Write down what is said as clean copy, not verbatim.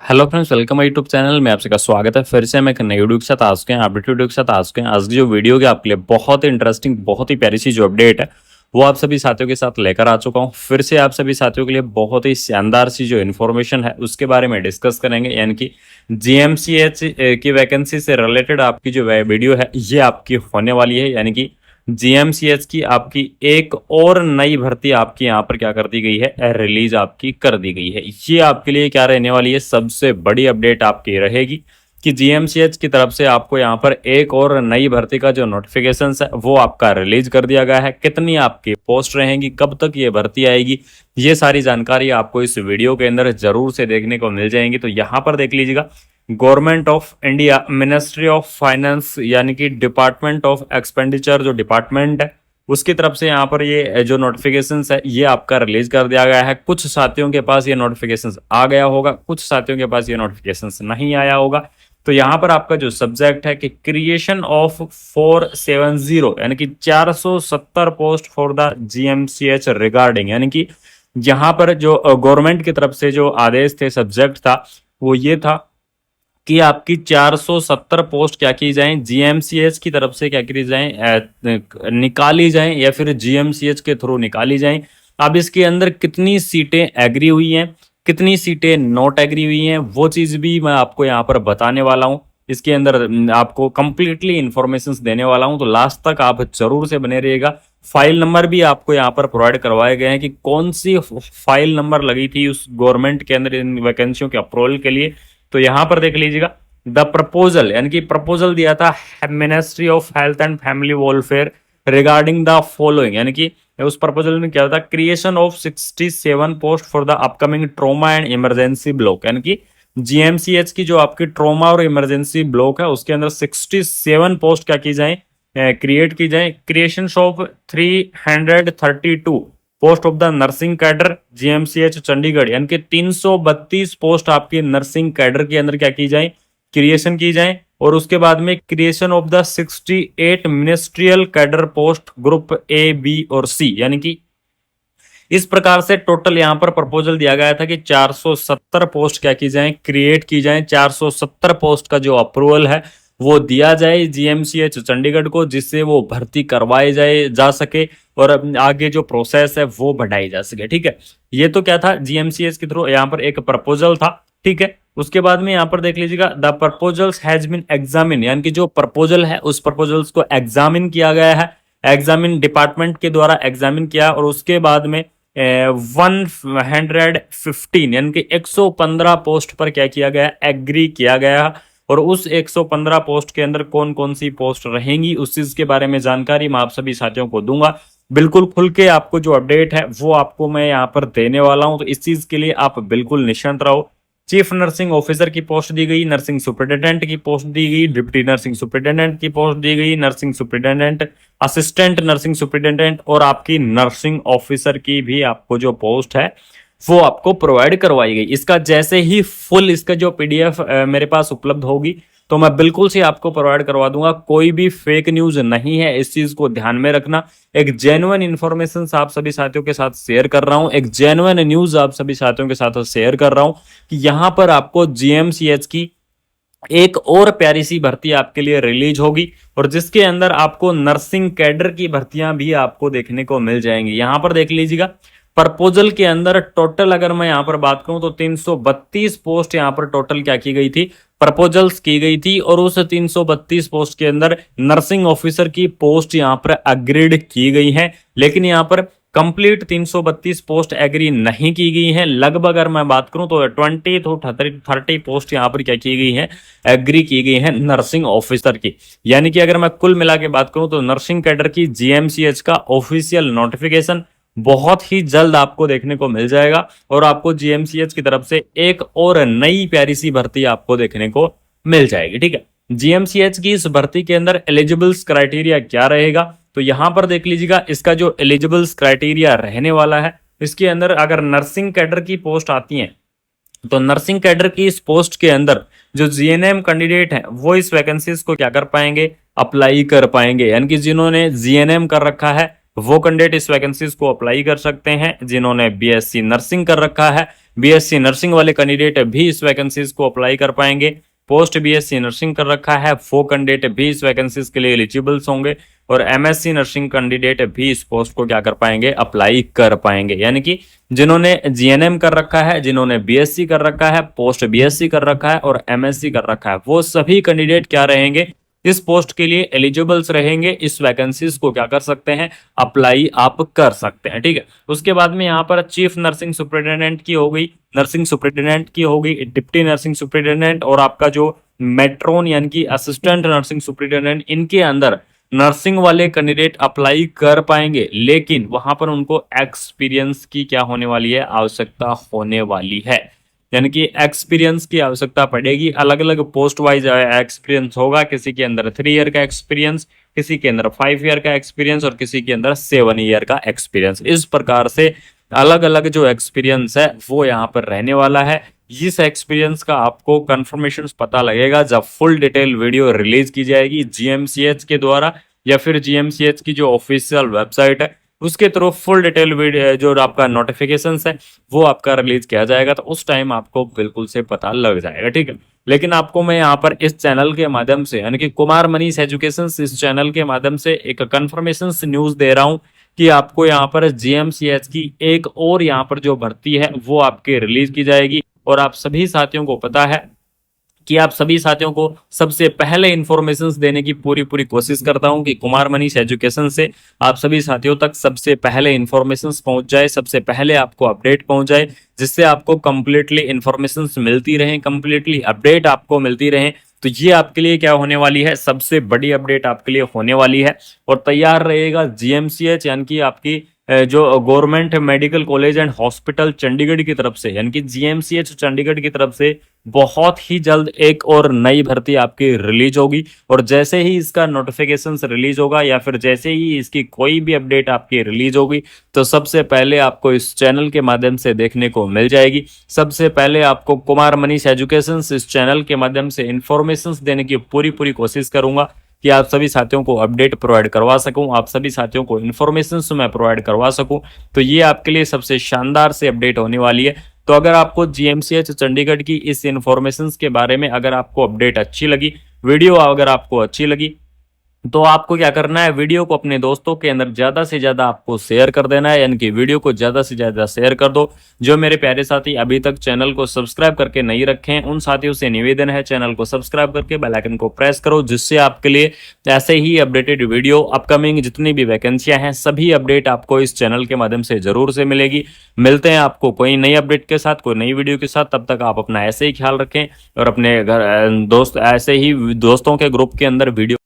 Hello friends, welcome my YouTube channel में आप सबका स्वागत है। फिर से हम एक नई वीडियो के साथ आ चुके हैं, अपडेट वीडियो के साथ आ चुके हैं। आज की जो वीडियो है आपके लिए बहुत ही इंटरेस्टिंग, बहुत ही प्यारी सी जो अपडेट है वो आप सभी साथियों के साथ लेकर आ चुका हूं। फिर से आप सभी साथियों के लिए बहुत ही शानदार सी जो इन्फॉर्मेशन है उसके बारे में डिस्कस करेंगे, यानी कि जीएमसीएच की वैकेंसी से रिलेटेड आपकी जो वीडियो है ये आपकी होने वाली है। यानी कि जीएमसीएच की आपकी एक और नई भर्ती आपकी यहाँ पर क्या कर दी गई है, रिलीज आपकी कर दी गई है। ये आपके लिए क्या रहने वाली है, सबसे बड़ी अपडेट आपकी रहेगी कि जीएमसीएच की तरफ से आपको यहाँ पर एक और नई भर्ती का जो नोटिफिकेशन है वो आपका रिलीज कर दिया गया है। कितनी आपकी पोस्ट रहेंगी, कब तक ये भर्ती आएगी, ये सारी जानकारी आपको इस वीडियो के अंदर जरूर से देखने को मिल जाएंगी। तो यहाँ पर देख लीजिएगा, government of India, ministry of finance यानी कि डिपार्टमेंट ऑफ एक्सपेंडिचर जो डिपार्टमेंट है उसकी तरफ से यहाँ पर ये जो नोटिफिकेशंस है ये आपका रिलीज कर दिया गया है। कुछ साथियों के पास ये नोटिफिकेशंस आ गया होगा, कुछ साथियों के पास ये नोटिफिकेशंस नहीं आया होगा। तो यहाँ पर आपका जो सब्जेक्ट है कि क्रिएशन ऑफ 470 यानी कि 470 post for the GMCH regarding, यानी कि यहाँ पर जो गवर्नमेंट की तरफ से जो आदेश थे, सब्जेक्ट था वो ये था कि आपकी 470 पोस्ट क्या की जाए, जीएमसीएच की तरफ से क्या की जाए, निकाली जाए या फिर जीएमसीएच के थ्रू निकाली जाए। अब इसके अंदर कितनी सीटें एग्री हुई हैं, कितनी सीटें नॉट एग्री हुई हैं, वो चीज भी मैं आपको यहाँ पर बताने वाला हूँ। इसके अंदर आपको कंप्लीटली इंफॉर्मेशन देने वाला हूँ, तो लास्ट तक आप जरूर से बने रहिएगा। फाइल नंबर भी आपको यहाँ पर प्रोवाइड करवाए गए हैं कि कौन सी फाइल नंबर लगी थी उस गवर्नमेंट के अंदर इन वैकेंसियों के अप्रूवल के लिए। तो यहां पर देख लीजिएगा, द प्रपोजल यानी कि प्रपोजल दिया था ministry of health and family welfare regarding the following, यानी कि उस प्रपोजल में क्या था, creation of 67 post for the upcoming trauma and emergency block, यानी कि जीएमसीएच की जो आपकी ट्रोमा और इमरजेंसी ब्लॉक है उसके अंदर 67 पोस्ट क्या की जाए, क्रिएट की जाए। Creation of 332 post of the nursing cadre GMCH Chandigarh, यानी कि 332 पोस्ट आपकी नर्सिंग कैडर के अंदर क्या की जाए, क्रिएशन की जाए। और उसके बाद में creation of the 68 ministerial cadre post group A B और सी, यानी कि इस प्रकार से टोटल यहां पर प्रपोजल दिया गया था कि 470 पोस्ट क्या की जाए, क्रिएट की जाए। 470 पोस्ट का जो अप्रूवल है वो दिया जाए जीएमसीएच चंडीगढ़ को, जिससे वो भर्ती करवाए जा सके और आगे जो प्रोसेस है वो बढ़ाई जा सके। ठीक है, ये तो क्या था, जीएमसीएच के थ्रू यहाँ पर एक प्रपोजल था। ठीक है, उसके बाद में यहाँ पर देख लीजिएगा, the proposals has been examine, यानी कि जो प्रपोजल है उस प्रपोजल्स को एग्जामिन किया गया है, एग्जामिन डिपार्टमेंट के द्वारा एग्जामिन किया। और उसके बाद में 115 यानी कि 115 पोस्ट पर क्या किया गया, एग्री किया गया। और उस 115 पोस्ट के अंदर कौन कौन सी पोस्ट रहेंगी उस चीज के बारे में जानकारी मैं आप सभी साथियों को दूंगा। बिल्कुल खुल के आपको जो अपडेट है वो आपको मैं यहाँ पर देने वाला हूं, तो इस चीज के लिए आप बिल्कुल निश्चिंत रहो। चीफ नर्सिंग ऑफिसर की पोस्ट दी गई, नर्सिंग सुपरिटेंडेंट की पोस्ट दी गई, डिप्टी नर्सिंग सुपरिटेंडेंट की पोस्ट दी गई, nursing superintendent, assistant nursing superintendent और आपकी नर्सिंग ऑफिसर की भी आपको जो पोस्ट है वो आपको प्रोवाइड करवाई गई। इसका जैसे ही फुल इसका जो पीडीएफ मेरे पास उपलब्ध होगी तो मैं बिल्कुल से आपको प्रोवाइड करवा दूंगा। कोई भी फेक न्यूज नहीं है, इस चीज को ध्यान में रखना। एक जेन्युइन इंफॉर्मेशन आप सभी साथियों के साथ शेयर कर रहा हूं, एक जेन्युइन न्यूज आप सभी साथियों के साथ शेयर कर रहा हूं कि यहां पर आपको जीएमसीएच की एक और प्यारी सी भर्ती आपके लिए रिलीज होगी और जिसके अंदर आपको नर्सिंग कैडर की भर्तियां भी आपको देखने को मिल जाएंगी। यहां पर देख लीजिएगा, प्रपोजल के अंदर टोटल अगर मैं यहां पर बात करूं तो 332 पोस्ट यहां पर टोटल क्या की गई थी, प्रपोजल्स की गई थी। और उस 332 पोस्ट के अंदर नर्सिंग ऑफिसर की पोस्ट यहां पर अग्रीड की गई है, लेकिन यहां पर कंप्लीट 332 पोस्ट एग्री नहीं की गई है। लगभग अगर मैं बात करूं तो 20 to 30 पोस्ट यहां पर क्या की गई है, एग्री की गई है नर्सिंग ऑफिसर की। यानी कि अगर मैं कुल मिला के बात करूं तो नर्सिंग कैडर की जीएमसीएच का ऑफिशियल नोटिफिकेशन बहुत ही जल्द आपको देखने को मिल जाएगा और आपको जीएमसीएच की तरफ से एक और नई प्यारी सी भर्ती आपको देखने को मिल जाएगी। ठीक है, जीएमसीएच की इस भर्ती के अंदर एलिजिबल्स क्राइटेरिया क्या रहेगा, तो यहां पर देख लीजिएगा, इसका जो एलिजिबल्स क्राइटेरिया रहने वाला है इसके अंदर अगर नर्सिंग कैडर की पोस्ट आती है तो नर्सिंग कैडर की इस पोस्ट के अंदर जो जीएनएम कैंडिडेट है वो इस वैकेंसीज को क्या कर पाएंगे, अप्लाई कर पाएंगे। यानी कि जिन्होंने जीएनएम कर रखा है वो कैंडिडेट इस वैकेंसीज को अप्लाई कर सकते हैं। जिन्होंने बीएससी नर्सिंग कर रखा है, बीएससी नर्सिंग वाले कैंडिडेट भी इस वैकेंसीज को अप्लाई कर पाएंगे। पोस्ट बीएससी नर्सिंग कर रखा है वो कैंडिडेट भी इस वैकेंसीज के लिए एलिजिबल्स होंगे, और एमएससी नर्सिंग कैंडिडेट भी इस पोस्ट को क्या कर पाएंगे, अप्लाई कर पाएंगे। यानी कि जिन्होंने जीएनएम कर रखा है, जिन्होंने बीएससी कर रखा है, पोस्ट बीएससी कर रखा है और एमएससी कर रखा है, वो सभी कैंडिडेट क्या रहेंगे, इस पोस्ट के लिए एलिजिबल्स रहेंगे। इस वैकेंसीज को क्या कर सकते हैं, अप्लाई आप कर सकते हैं। ठीक है, उसके बाद में यहाँ पर चीफ नर्सिंग सुपरिटेंडेंट की हो गई, नर्सिंग सुपरिटेंडेंट की हो गई, डिप्टी नर्सिंग सुपरिटेंडेंट और आपका जो मेट्रोन यानी कि असिस्टेंट नर्सिंग सुपरिटेंडेंट, इनके अंदर नर्सिंग वाले कैंडिडेट अप्लाई कर पाएंगे, लेकिन वहां पर उनको एक्सपीरियंस की क्या होने वाली है, आवश्यकता होने वाली है। यानी कि एक्सपीरियंस की आवश्यकता पड़ेगी। अलग अलग पोस्ट वाइज एक्सपीरियंस होगा, किसी के अंदर 3 ईयर का एक्सपीरियंस, किसी के अंदर 5 ईयर का एक्सपीरियंस और किसी के अंदर 7 ईयर का एक्सपीरियंस। इस प्रकार से अलग अलग जो एक्सपीरियंस है वो यहाँ पर रहने वाला है। इस एक्सपीरियंस का आपको कंफर्मेशन पता लगेगा जब फुल डिटेल वीडियो रिलीज की जाएगी जीएमसीएच के द्वारा, या फिर जीएमसीएच की जो ऑफिशियल वेबसाइट है उसके थ्रू फुल डिटेल वीडियो जो आपका नोटिफिकेशन है वो आपका रिलीज किया जाएगा, तो उस टाइम आपको बिल्कुल से पता लग जाएगा। ठीक है, लेकिन आपको मैं यहाँ पर इस चैनल के माध्यम से यानी कि कुमार मनीष एजुकेशन इस चैनल के माध्यम से एक कंफर्मेशन न्यूज दे रहा हूँ कि आपको यहाँ पर जीएमसीएच की एक और यहाँ पर जो भर्ती है वो आपके रिलीज की जाएगी। और आप सभी साथियों को पता है कि आप सभी साथियों को सबसे पहले इंफॉर्मेशंस देने की पूरी कोशिश करता हूं कि कुमार मनीष एजुकेशन से आप सभी साथियों तक सबसे पहले इंफॉर्मेशंस पहुंच जाए, सबसे पहले आपको अपडेट पहुंच जाए, जिससे आपको कंप्लीटली इंफॉर्मेशंस मिलती रहें, कंप्लीटली अपडेट आपको मिलती रहें। तो ये आपके लिए क्या होने वाली है, सबसे बड़ी अपडेट आपके लिए होने वाली है। और तैयार रहेगा जीएमसीएच यानी कि आपकी जो government medical college and hospital Chandigarh की तरफ से यानी कि जीएमसीएच चंडीगढ़ की तरफ से बहुत ही जल्द एक और नई भर्ती आपकी रिलीज होगी। और जैसे ही इसका नोटिफिकेशन रिलीज होगा या फिर जैसे ही इसकी कोई भी अपडेट आपकी रिलीज होगी, तो सबसे पहले आपको इस चैनल के माध्यम से देखने को मिल जाएगी। सबसे पहले आपको कुमार मनीष एजुकेशन इस चैनल के माध्यम से इंफॉर्मेशन देने की पूरी कोशिश करूंगा कि आप सभी साथियों को अपडेट प्रोवाइड करवा सकूं, आप सभी साथियों को इन्फॉर्मेशन मैं प्रोवाइड करवा सकूं। तो ये आपके लिए सबसे शानदार से अपडेट होने वाली है। तो अगर आपको जीएमसीएच चंडीगढ़ की इस इन्फॉर्मेशन के बारे में अगर आपको अपडेट अच्छी लगी, वीडियो अगर आपको अच्छी लगी, तो आपको क्या करना है, वीडियो को अपने दोस्तों के अंदर ज्यादा से ज्यादा आपको शेयर कर देना है। यानी कि वीडियो को ज्यादा से ज्यादा शेयर कर दो। जो मेरे प्यारे साथी अभी तक चैनल को सब्सक्राइब करके नहीं रखे हैं, उन साथियों से निवेदन है चैनल को सब्सक्राइब करके बेल आइकन को प्रेस करो, जिससे आपके लिए ऐसे ही अपडेटेड वीडियो, अपकमिंग जितनी भी वैकेंसियां हैं सभी अपडेट आपको इस चैनल के माध्यम से जरूर से मिलेगी। मिलते हैं आपको कोई नई अपडेट के साथ, कोई नई वीडियो के साथ। तब तक आप अपना ऐसे ही ख्याल रखें और अपने घर दोस्त ऐसे ही दोस्तों के ग्रुप के अंदर वीडियो